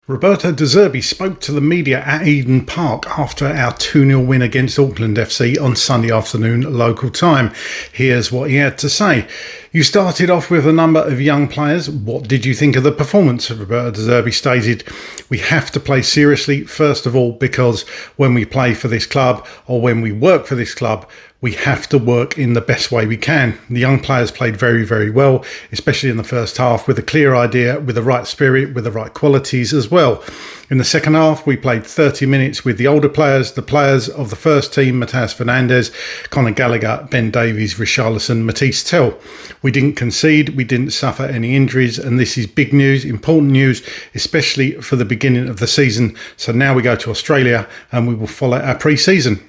Roberto De Zerbi spoke to the media at Eden Park after our 2-0 win against Auckland FC on Sunday afternoon local time. Here's what he had to say. You started off with a number of young players. What did you think of the performance? Roberto De Zerbi stated, we have to play seriously, first of all, because when we play for this club or when we work for this club, we have to work in the best way we can. The young players played very, very well, especially in the first half, with a clear idea, with the right spirit, with the right qualities as well. In the second half, we played 30 minutes with the older players, the players of the first team, Matheus Fernandes, Conor Gallagher, Ben Davies, Richarlison, Matisse Tell. We didn't concede, we didn't suffer any injuries, and this is big news, important news, especially for the beginning of the season. So now we go to Australia and we will follow our pre-season.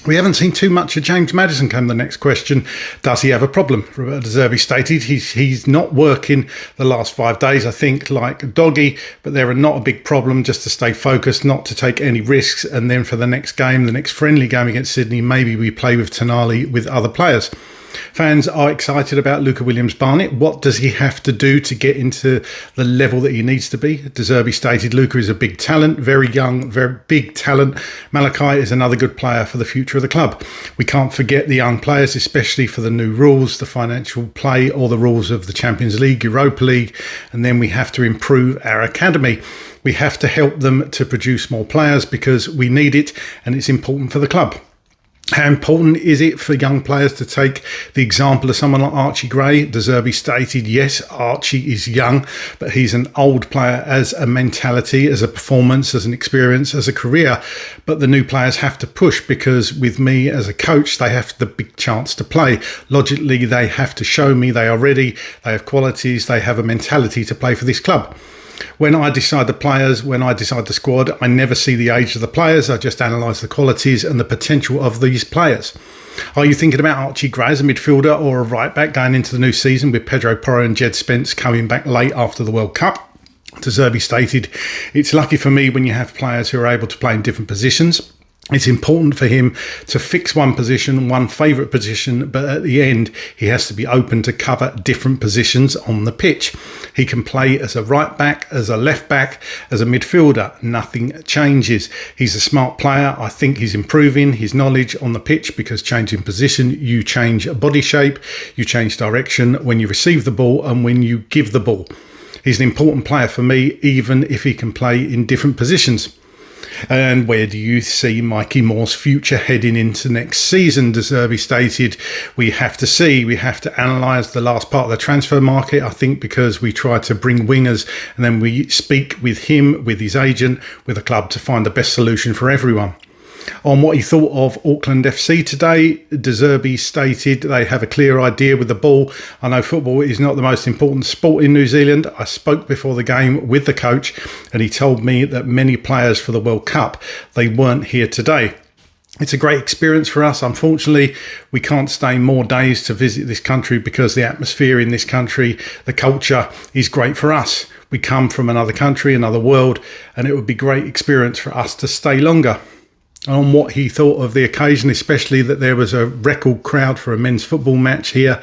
We haven't seen too much of James Maddison, came the next question. Does he have a problem? Roberto De Zerbi stated he's not working the last 5 days, I think, like Doggy, but they're not a big problem, just to stay focused, not to take any risks. And then for the next game, the next friendly game against Sydney, maybe we play with Tonali with other players. Fans are excited about Luca Williams-Barnett. What does he have to do to get into the level that he needs to be? De Zerbi stated Luca is a big talent, very young, very big talent. Malachi is another good player for the future of the club. We can't forget the young players, especially for the new rules, the financial play, or the rules of the Champions League, Europa League, and then we have to improve our academy. We have to help them to produce more players because we need it and it's important for the club. How important is it for young players to take the example of someone like Archie Gray? De Zerbi stated, yes, Archie is young, but he's an old player as a mentality, as a performance, as an experience, as a career. But the new players have to push because with me as a coach, they have the big chance to play. Logically, they have to show me they are ready, they have qualities, they have a mentality to play for this club. When I decide the players, when I decide the squad, I never see the age of the players. I just analyse the qualities and the potential of these players. Are you thinking about Archie Gray as a midfielder or a right back going into the new season with Pedro Porro and Jed Spence coming back late after the World Cup? De Zerbi stated, it's lucky for me when you have players who are able to play in different positions. It's important for him to fix one position, one favourite position, but at the end, he has to be open to cover different positions on the pitch. He can play as a right back, as a left back, as a midfielder. Nothing changes. He's a smart player. I think he's improving his knowledge on the pitch because changing position, you change body shape, you change direction when you receive the ball and when you give the ball. He's an important player for me, even if he can play in different positions. And where do you see Mikey Moore's future heading into next season? De Zerbi stated, we have to analyse the last part of the transfer market, I think, because we try to bring wingers and then we speak with him, with his agent, with the club to find the best solution for everyone. On what he thought of Auckland FC today, De Zerbi stated they have a clear idea with the ball. I know football is not the most important sport in New Zealand. I spoke before the game with the coach and he told me that many players for the World Cup, they weren't here today. It's a great experience for us. Unfortunately, we can't stay more days to visit this country because the atmosphere in this country, the culture is great for us. We come from another country, another world, and it would be a great experience for us to stay longer. On what he thought of the occasion, especially that there was a record crowd for a men's football match here,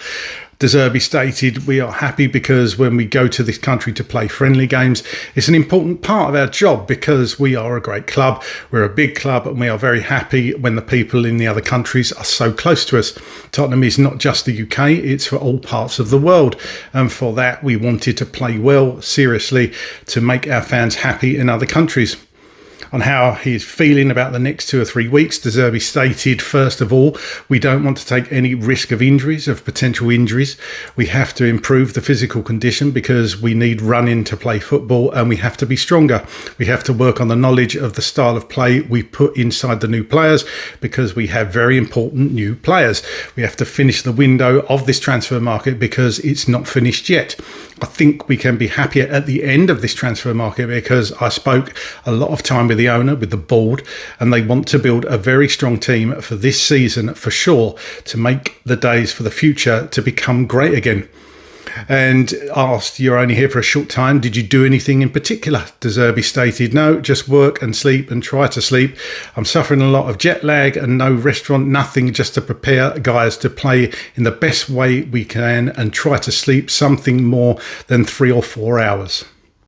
De Zerbi stated, we are happy because when we go to this country to play friendly games, it's an important part of our job because we are a great club, we're a big club, and we are very happy when the people in the other countries are so close to us. Tottenham is not just the UK, it's for all parts of the world. And for that, we wanted to play well, seriously, to make our fans happy in other countries. On how he's feeling about the next 2 or 3 weeks, De Zerbi stated, first of all, we don't want to take any risk of injuries, of potential injuries. We have to improve the physical condition because we need running to play football and we have to be stronger. We have to work on the knowledge of the style of play we put inside the new players because we have very important new players. We have to finish the window of this transfer market because it's not finished yet. I think we can be happier at the end of this transfer market because I spoke a lot of time with the owner, with the board, and they want to build a very strong team for this season for sure to make the days for the future to become great again. And asked, you're only here for a short time, did you do anything in particular? De Zerbi stated, no, just work and sleep and try to sleep. I'm suffering a lot of jet lag and no restaurant, nothing, just to prepare guys to play in the best way we can and try to sleep something more than 3 or 4 hours.